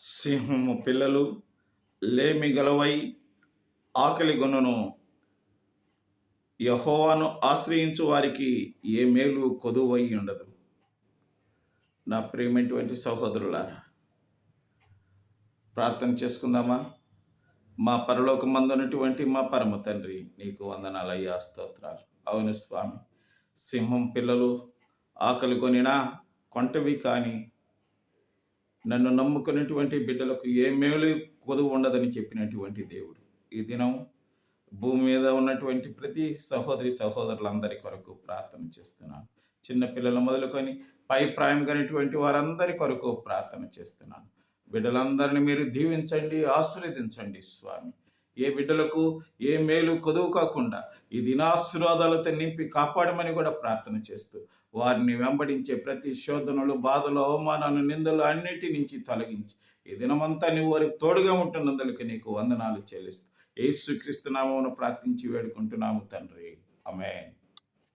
సింహము పిల్లలు లేమి గలవై ఆకలి గొనును. యెహోవాను ఆశ్రయించు వారికి ఏ మేలు కొదువై ఉండదు. నా ప్రియమైనటువంటి సహోదరులారా, ప్రార్థన చేసుకుందామా? మా పరలోకమందున్నటువంటి మా పరమ తండ్రి, నీకు వందనాలయ్యా, స్తోత్రాలు. అవును స్వామి, సింహం పిల్లలు ఆకలి కొనినా కొంటవి కానీ నన్ను నమ్ముకున్నటువంటి బిడ్డలకు ఏ మేలు కొదువు ఉండదని చెప్పినటువంటి దేవుడు. ఈ దినం భూమి మీద ఉన్నటువంటి ప్రతి సహోదరులందరి కొరకు ప్రార్థన చేస్తున్నాను. చిన్న పిల్లలు మొదలుకొని పై ప్రాయం కలిగినటువంటి వారందరి కొరకు ప్రార్థన చేస్తున్నాను. బిడ్డలందరినీ మీరు దీవించండి, ఆశీర్వదించండి స్వామి. ఏ బిడ్డలకు ఏ మేలు కొదువు కాకుండా ఈ దినాశీర్వాదాలతో నింపి కాపాడమని కూడా ప్రార్థన చేస్తూ వారిని వెంబడించే ప్రతి శోధనలు, బాధలు, అవమానాలు, నిందలు అన్నిటి నుంచి తొలగించి ఈ దినమంతా నువ్వు వారికి తోడుగా ఉంటున్నందుకు నీకు వందనాలు చెల్లిస్తూ యేసుక్రీస్తు నామమున ప్రార్థించి వేడుకుంటున్నాము తండ్రి. ఆమేన్.